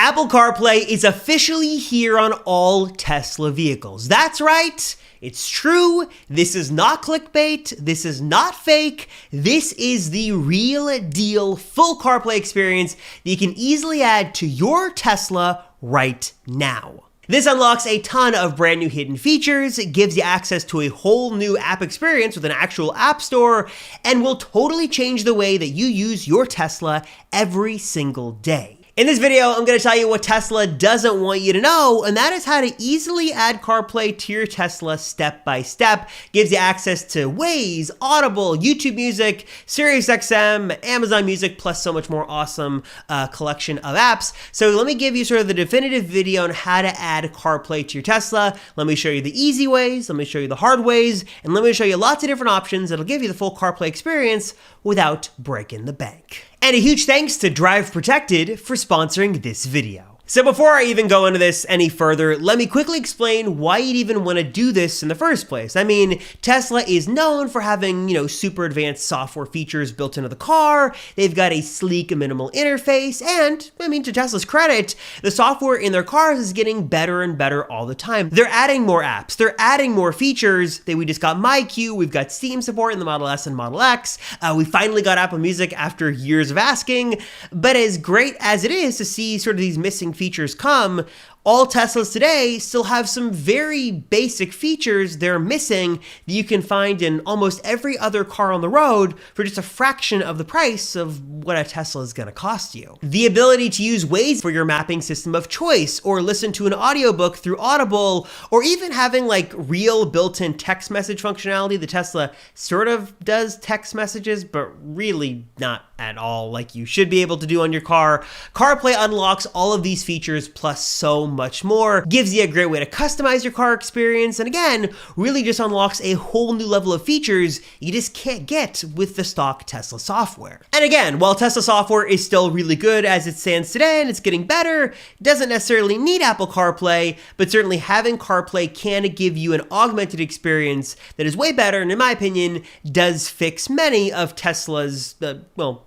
Apple CarPlay is officially here on all Tesla vehicles. That's right. It's true. This is not clickbait. This is not fake. This is the real deal full CarPlay experience that you can easily add to your Tesla right now. This unlocks a ton of brand new hidden features, it gives you access to a whole new app experience with an actual app store, and will totally change the way that you use your Tesla every single day. In this video, I'm going to tell you what Tesla doesn't want you to know, and that is how to easily add CarPlay to your Tesla step by step. Gives you access to Waze, Audible, YouTube Music, Sirius XM, Amazon Music, plus so much more awesome collection of apps. So let me give you sort of the definitive video on how to add CarPlay to your Tesla. Let me show you the easy ways, let me show you the hard ways, and let me show you lots of different options that'll give you the full CarPlay experience without breaking the bank. And a huge thanks to Drive Protected for sponsoring this video. So before I even go into this any further, let me quickly explain why you'd even want to do this in the first place. I mean, Tesla is known for having, super advanced software features built into the car. They've got a sleek, minimal interface, and, to Tesla's credit, the software in their cars is getting better and better all the time. They're adding more apps, they're adding more features. We just got MyQ, we've got Steam support in the Model S and Model X. We finally got Apple Music after years of asking, but as great as it is to see sort of these missing features come, all Teslas today still have some very basic features they're missing that you can find in almost every other car on the road for just a fraction of the price of what a Tesla is going to cost you. The ability to use Waze for your mapping system of choice, or listen to an audiobook through Audible, or even having real built-in text message functionality. The Tesla sort of does text messages, but really not at all like you should be able to do on your car. CarPlay unlocks all of these features plus so much more, gives you a great way to customize your car experience, and again, really just unlocks a whole new level of features you just can't get with the stock Tesla software. And again, while Tesla software is still really good as it stands today and it's getting better, it doesn't necessarily need Apple CarPlay, but certainly having CarPlay can give you an augmented experience that is way better, and in my opinion, does fix many of Tesla's,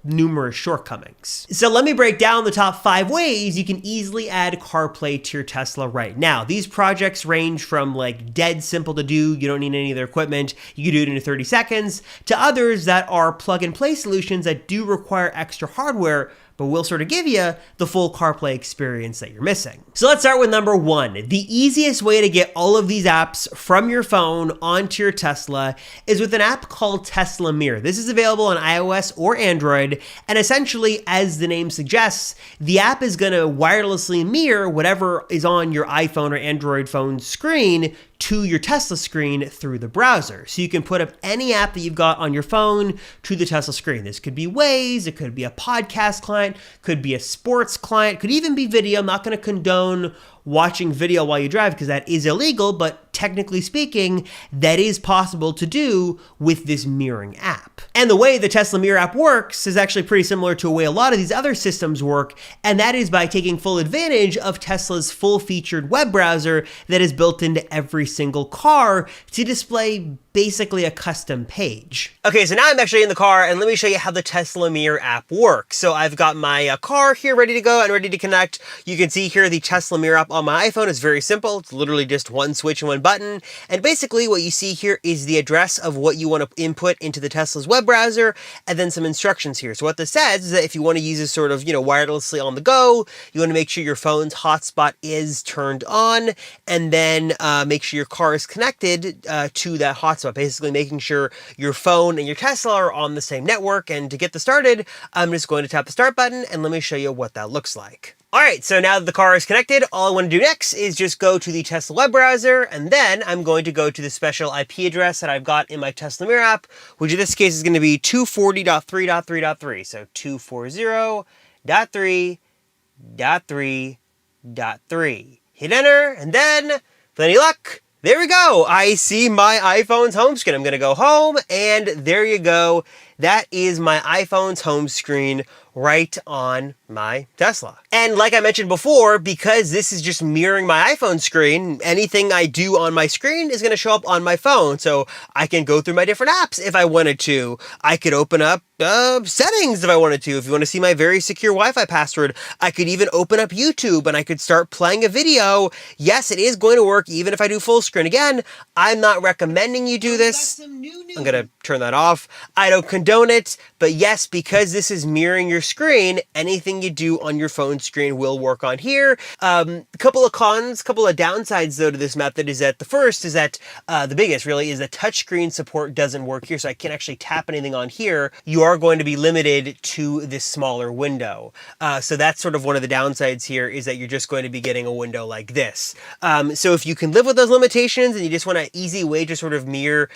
numerous shortcomings. So let me break down the top 5 ways you can easily add CarPlay to your Tesla right now. These projects range from dead simple to do, you don't need any of their equipment, you can do it in 30 seconds, to others that are plug and play solutions that do require extra hardware, but will sort of give you the full CarPlay experience that you're missing. So let's start with number 1. The easiest way to get all of these apps from your phone onto your Tesla is with an app called Tesla Mirror. This is available on iOS or Android, and essentially, as the name suggests, the app is going to wirelessly mirror whatever is on your iPhone or Android phone screen to your Tesla screen through the browser. So you can put up any app that you've got on your phone to the Tesla screen. This could be Waze, it could be a podcast client, could be a sports client, could even be video. I'm not going to condone watching video while you drive because that is illegal, but technically speaking, that is possible to do with this mirroring app. And the way the Tesla Mirror app works is actually pretty similar to a way a lot of these other systems work, and that is by taking full advantage of Tesla's full-featured web browser that is built into every single car to display basically a custom page. Okay, so now I'm actually in the car, and let me show you how the Tesla Mirror app works. So I've got my car here ready to go and ready to connect. You can see here the Tesla Mirror app on my iPhone is very simple. It's literally just one switch and one button. And basically what you see here is the address of what you want to input into the Tesla's web browser, and then some instructions here. So what this says is that if you want to use this sort of, wirelessly on the go, you want to make sure your phone's hotspot is turned on, and then make sure your car is connected to that hotspot, basically making sure your phone and your Tesla are on the same network. And to get this started, I'm just going to tap the start button, and let me show you what that looks like. All right, so now that the car is connected, all I want to do next is just go to the Tesla web browser, and then I'm going to go to the special IP address that I've got in my Tesla Mirror app, which in this case is going to be 240.3.3.3. So 240.3.3.3. Hit enter, and then, with any luck, there we go. I see my iPhone's home screen. I'm going to go home, and there you go. that is my iPhone's home screen right on my Tesla. And like I mentioned before, because this is just mirroring my iPhone screen, anything I do on my screen is going to show up on my phone. So I can go through my different apps if I wanted to. I could open up settings if I wanted to. If you want to see my very secure Wi-Fi password, I could even open up YouTube and I could start playing a video. Yes, it is going to work even if I do full screen. Again, I'm not recommending you do this. I'm going to turn that off. I don't condone it, but yes, because this is mirroring your screen, anything you do on your phone screen will work on here. Couple of cons, couple of downsides though to this method is that the first is that the biggest really is that touchscreen support doesn't work here, so I can't actually tap anything on here. You are going to be limited to this smaller window. So that's sort of one of the downsides here, is that you're just going to be getting a window like this. So if you can live with those limitations and you just want an easy way to sort of mirror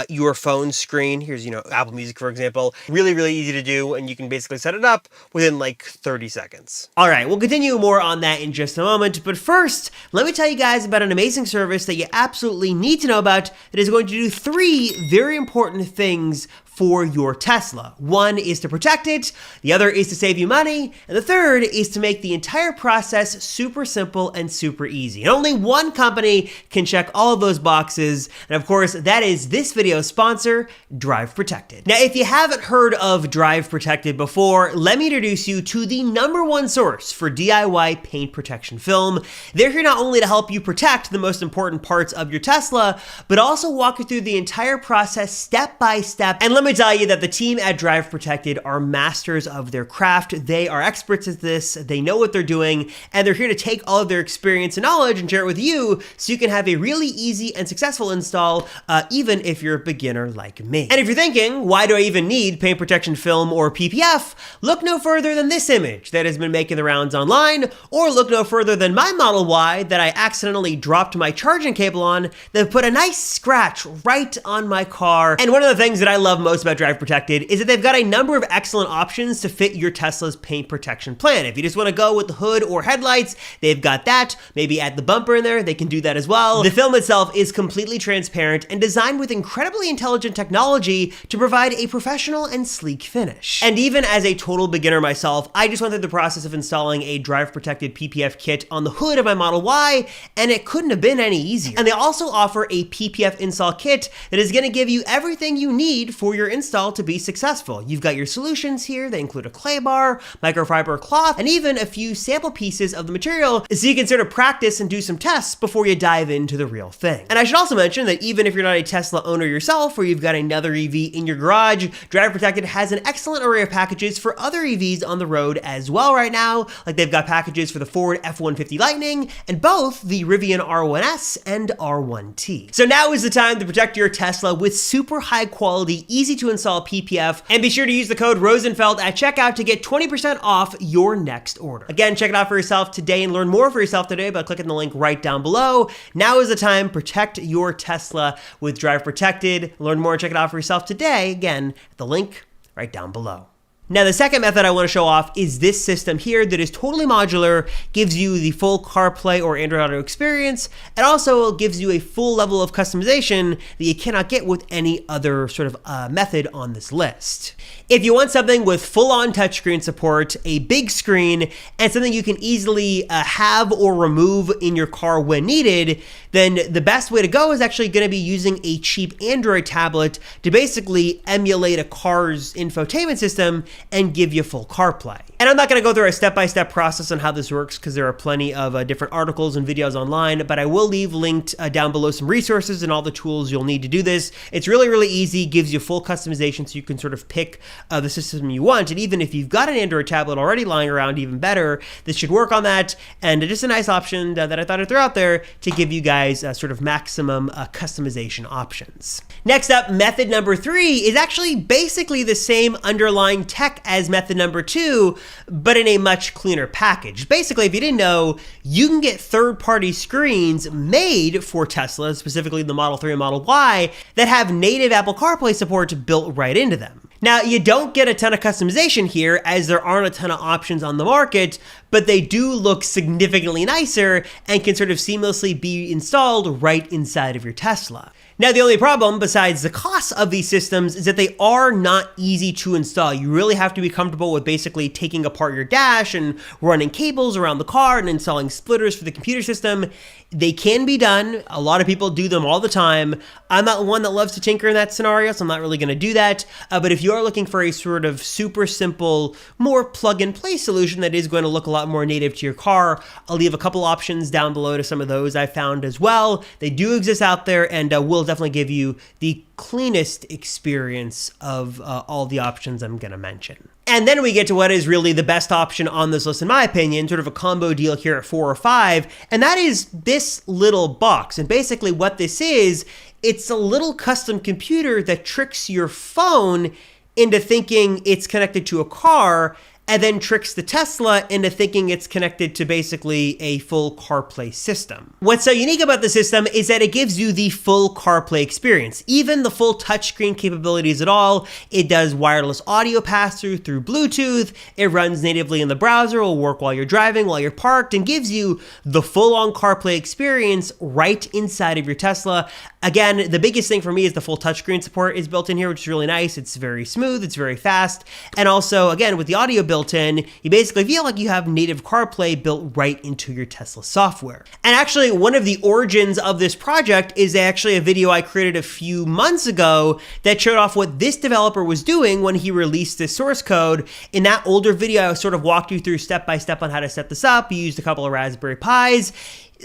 your phone screen, here's, Apple Music, for example, really, really easy to do, and you can basically set it up within like 30 seconds. All right, we'll continue more on that in just a moment, but first, let me tell you guys about an amazing service that you absolutely need to know about that is going to do 3 very important things for your Tesla. One is to protect it, the other is to save you money, and the third is to make the entire process super simple and super easy. And only one company can check all of those boxes, and of course, that is this video's sponsor, Drive Protected. Now, if you haven't heard of Drive Protected before, let me introduce you to the #1 source for DIY paint protection film. They're here not only to help you protect the most important parts of your Tesla, but also walk you through the entire process step by step. And let me tell you that the team at Drive Protected are masters of their craft. They are experts at this, they know what they're doing, and they're here to take all of their experience and knowledge and share it with you so you can have a really easy and successful install, even if you're a beginner like me. And if you're thinking, why do I even need paint protection film or PPF? Look no further than this image that has been making the rounds online, or look no further than my Model Y that I accidentally dropped my charging cable on that put a nice scratch right on my car. And one of the things that I love most about Drive Protected is that they've got a number of excellent options to fit your Tesla's paint protection plan. If you just want to go with the hood or headlights, they've got that. Maybe add the bumper in there, they can do that as well. The film itself is completely transparent and designed with incredibly intelligent technology to provide a professional and sleek finish. And even as a total beginner myself, I just went through the process of installing a Drive Protected PPF kit on the hood of my Model Y, and it couldn't have been any easier. And they also offer a PPF install kit that is going to give you everything you need for your install to be successful. You've got your solutions here. They include a clay bar, microfiber cloth, and even a few sample pieces of the material so you can sort of practice and do some tests before you dive into the real thing. And I should also mention that even if you're not a Tesla owner yourself, or you've got another EV in your garage, Drive Protected has an excellent array of packages for other EVs on the road as well right now. Like they've got packages for the Ford F-150 Lightning and both the Rivian R1S and R1T. So now is the time to protect your Tesla with super high quality, easy to install PPF, and be sure to use the code Rosenfeld at checkout to get 20% off your next order. Again, check it out for yourself today and learn more for yourself today by clicking the link right down below. Now is the time, protect your Tesla with Drive Protected. Learn more and check it out for yourself today. Again, the link right down below. Now, the second method I want to show off is this system here that is totally modular, gives you the full CarPlay or Android Auto experience, and also gives you a full level of customization that you cannot get with any other sort of method on this list. If you want something with full-on touchscreen support, a big screen, and something you can easily have or remove in your car when needed, then the best way to go is actually going to be using a cheap Android tablet to basically emulate a car's infotainment system and give you full CarPlay. And I'm not going to go through a step-by-step process on how this works because there are plenty of different articles and videos online, but I will leave linked down below some resources and all the tools you'll need to do this. It's really, really easy, gives you full customization so you can sort of pick the system you want. And even if you've got an Android tablet already lying around, even better, this should work on that. And just a nice option that I thought I'd throw out there to give you guys sort of maximum customization options. Next up, method number 3 is actually basically the same underlying tech as method number 2, but in a much cleaner package. Basically, if you didn't know, you can get third-party screens made for Tesla, specifically the Model 3 and Model Y, that have native Apple CarPlay support built right into them. Now, you don't get a ton of customization here as there aren't a ton of options on the market, but they do look significantly nicer and can sort of seamlessly be installed right inside of your Tesla. Now, the only problem, besides the cost of these systems, is that they are not easy to install. You really have to be comfortable with basically taking apart your dash and running cables around the car and installing splitters for the computer system. They can be done. A lot of people do them all the time. I'm not one that loves to tinker in that scenario, so I'm not really going to do that. But if you are looking for a sort of super simple, more plug-and-play solution that is going to look a lot more native to your car, I'll leave a couple options down below to some of those I found as well. They do exist out there, and will definitely give you the cleanest experience of all the options I'm going to mention. And then we get to what is really the best option on this list, in my opinion, sort of a combo deal here at 4 or 5, and that is this little box. And basically what this is, it's a little custom computer that tricks your phone into thinking it's connected to a car, and then tricks the Tesla into thinking it's connected to basically a full CarPlay system. What's so unique about the system is that it gives you the full CarPlay experience, even the full touchscreen capabilities at all. It does wireless audio pass-through through Bluetooth. It runs natively in the browser, will work while you're driving, while you're parked, and gives you the full-on CarPlay experience right inside of your Tesla. Again, the biggest thing for me is the full touchscreen support is built in here, which is really nice. It's very smooth, it's very fast. And also, again, with the audio built in, you basically feel like you have native CarPlay built right into your Tesla software. And actually, one of the origins of this project is actually a video I created a few months ago that showed off what this developer was doing when he released this source code. In that older video, I sort of walked you through step by step on how to set this up. You used a couple of Raspberry Pis.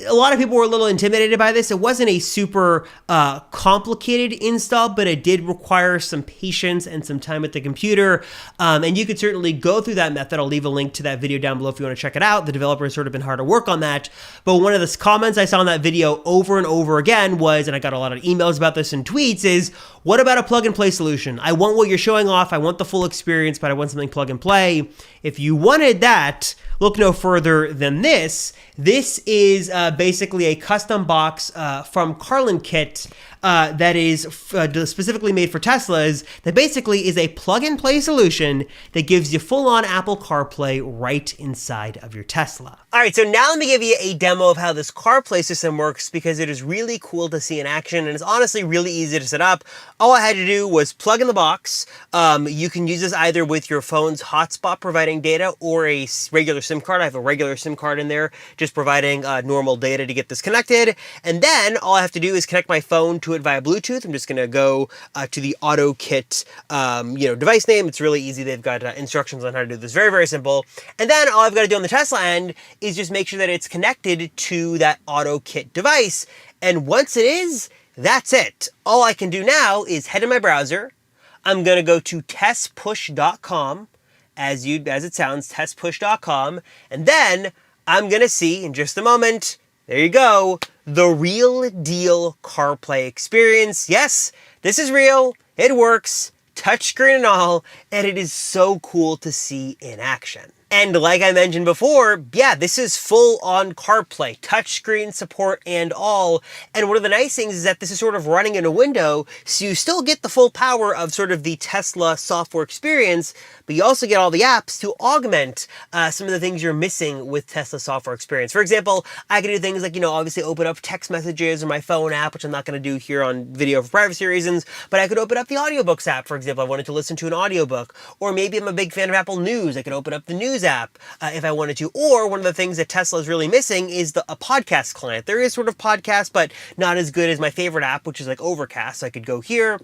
A lot of people were a little intimidated by this. It wasn't a super complicated install, but it did require some patience and some time at the computer. And you could certainly go through that method. I'll leave a link to that video down below if you want to check it out. The developer has sort of been hard at work on that. But one of the comments I saw in that video over and over again was, and I got a lot of emails about this and tweets, is, what about a plug and play solution? I want what you're showing off. I want the full experience, but I want something plug and play. If you wanted that, look no further than this. This is basically a custom box from Carlinkit that is specifically made for Teslas, that basically is a plug-and-play solution that gives you full-on Apple CarPlay right inside of your Tesla. All right, so now let me give you a demo of how this CarPlay system works, because it is really cool to see in action, and it's honestly really easy to set up. All I had to do was plug in the box. You can use this either with your phone's hotspot providing data or a regular SIM card. I have a regular SIM card in there, just providing normal data to get this connected. And then all I have to do is connect my phone to it via Bluetooth. I'm just going to go to the AutoKit device name. It's really easy. They've got instructions on how to do this. Very, very simple. And then all I've got to do on the Tesla end is just make sure that it's connected to that AutoKit device. And once it is, that's it. All I can do now is head in my browser. I'm going to go to testpush.com, as it sounds, testpush.com. And then I'm going to see in just a moment, there you go, the real deal CarPlay experience. Yes, this is real. It works, touchscreen and all, and it is so cool to see in action. And like I mentioned before, yeah, this is full on CarPlay, touchscreen support and all. And one of the nice things is that this is sort of running in a window, so you still get the full power of sort of the Tesla software experience, but you also get all the apps to augment some of the things you're missing with Tesla software experience. For example, I can do things like, obviously open up text messages or my phone app, which I'm not going to do here on video for privacy reasons, but I could open up the audiobooks app, for example. I wanted to listen to an audiobook, or maybe I'm a big fan of Apple News. I could open up the News app if I wanted to. Or one of the things that Tesla is really missing is a podcast client. There is sort of podcast, but not as good as my favorite app, which is like Overcast. So I could go here,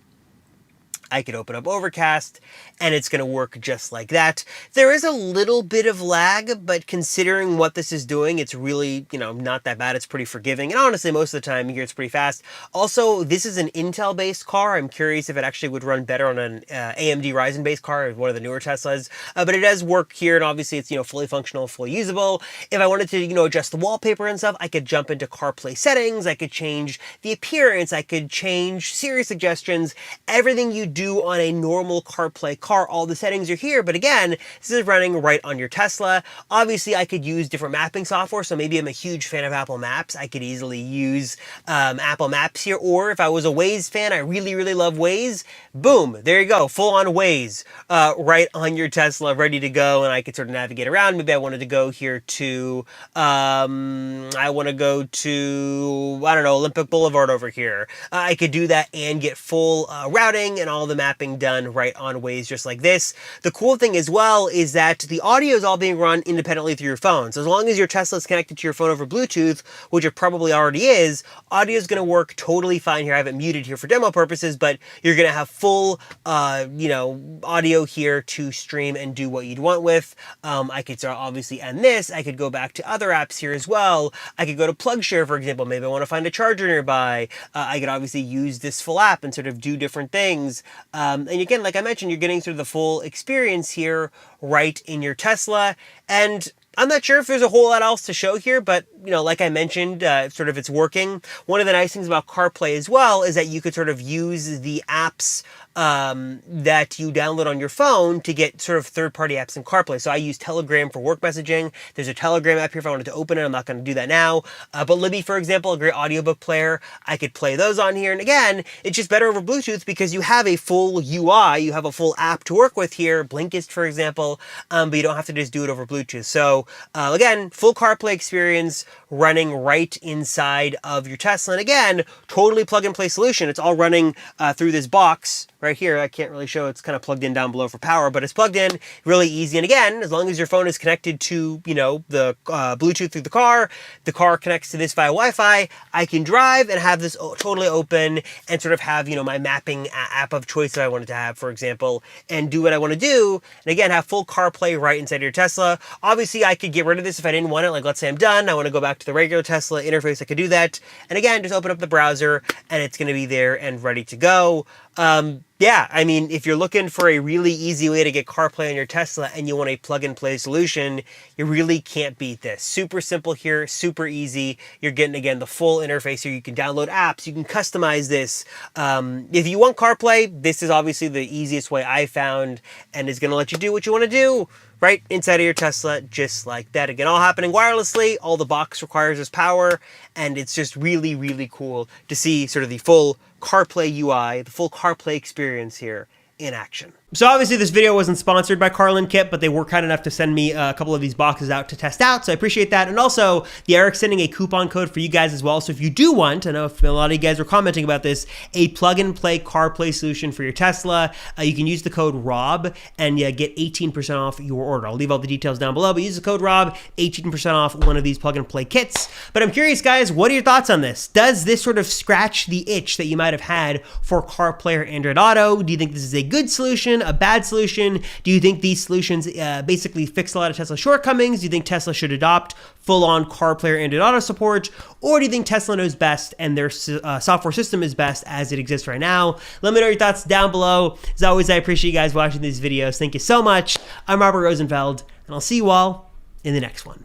I could open up Overcast, and it's going to work just like that. There is a little bit of lag, but considering what this is doing, it's really, not that bad. It's pretty forgiving. And honestly, most of the time here, it's pretty fast. Also, this is an Intel-based car. I'm curious if it actually would run better on an AMD Ryzen-based car, one of the newer Teslas. But it does work here, and obviously it's, fully functional, fully usable. If I wanted to, adjust the wallpaper and stuff, I could jump into CarPlay settings. I could change the appearance. I could change Siri suggestions. Everything you do do on a normal CarPlay car. All the settings are here, but again, this is running right on your Tesla. Obviously, I could use different mapping software, so maybe I'm a huge fan of Apple Maps. I could easily use Apple Maps here, or if I was a Waze fan, I really, really love Waze. Boom, there you go, full-on Waze right on your Tesla, ready to go, and I could sort of navigate around. Maybe I wanted to go here to, I want to go to, I don't know, Olympic Boulevard over here. I could do that and get full routing and all the mapping done right on Waze, just like this. The cool thing as well is that the audio is all being run independently through your phone. So as long as your Tesla is connected to your phone over Bluetooth, which it probably already is, audio is going to work totally fine here. I have it muted here for demo purposes, but you're going to have full, audio here to stream and do what you'd want with. I could obviously end this. I could go back to other apps here as well. I could go to PlugShare, for example. Maybe I want to find a charger nearby. I could obviously use this full app and sort of do different things. And again, like I mentioned, you're getting sort of the full experience here right in your Tesla. And I'm not sure if there's a whole lot else to show here, but, like I mentioned, sort of it's working. One of the nice things about CarPlay as well is that you could sort of use the apps that you download on your phone to get sort of third-party apps in CarPlay. So I use Telegram for work messaging. There's a Telegram app here if I wanted to open it. I'm not going to do that now. But Libby, for example, a great audiobook player, I could play those on here. And again, it's just better over Bluetooth because you have a full UI, you have a full app to work with here, Blinkist, for example, but you don't have to just do it over Bluetooth. So again, full CarPlay experience running right inside of your Tesla. And again, totally plug-and-play solution. It's all running through this box right here. I can't really show, it's kind of plugged in down below for power, but it's plugged in really easy. And again, as long as your phone is connected to, the Bluetooth through the car connects to this via Wi-Fi, I can drive and have this totally open and sort of have, my mapping app of choice that I wanted to have, for example, and do what I want to do. And again, have full CarPlay right inside of your Tesla. Obviously, I could get rid of this if I didn't want it. Like, let's say I'm done, I want to go back to the regular Tesla interface, I could do that. And again, just open up the browser and it's going to be there and ready to go. Yeah, I mean, if you're looking for a really easy way to get CarPlay on your Tesla and you want a plug-and-play solution, you really can't beat this. Super simple here, super easy. You're getting, again, the full interface here. You can download apps. You can customize this. If you want CarPlay, this is obviously the easiest way I found and is going to let you do what you want to do right inside of your Tesla, just like that. Again, all happening wirelessly. All the box requires is power, and it's just really, really cool to see sort of the full CarPlay UI, the full CarPlay experience here in action. So obviously this video wasn't sponsored by Carlinkit, but they were kind enough to send me a couple of these boxes out to test out, so I appreciate that. And also, Eric's sending a coupon code for you guys as well, so if you do want, I know if a lot of you guys were commenting about this, a plug-and-play CarPlay solution for your Tesla, you can use the code ROB and get 18% off your order. I'll leave all the details down below, but use the code ROB, 18% off one of these plug-and-play kits. But I'm curious, guys, what are your thoughts on this? Does this sort of scratch the itch that you might have had for CarPlay or Android Auto? Do you think this is a good solution, a bad solution? Do you think these solutions basically fix a lot of Tesla shortcomings? Do you think Tesla should adopt full-on CarPlay or Android Auto support? Or do you think Tesla knows best and their software system is best as it exists right now? Let me know your thoughts down below. As always, I appreciate you guys watching these videos. Thank you so much. I'm Robert Rosenfeld, and I'll see you all in the next one.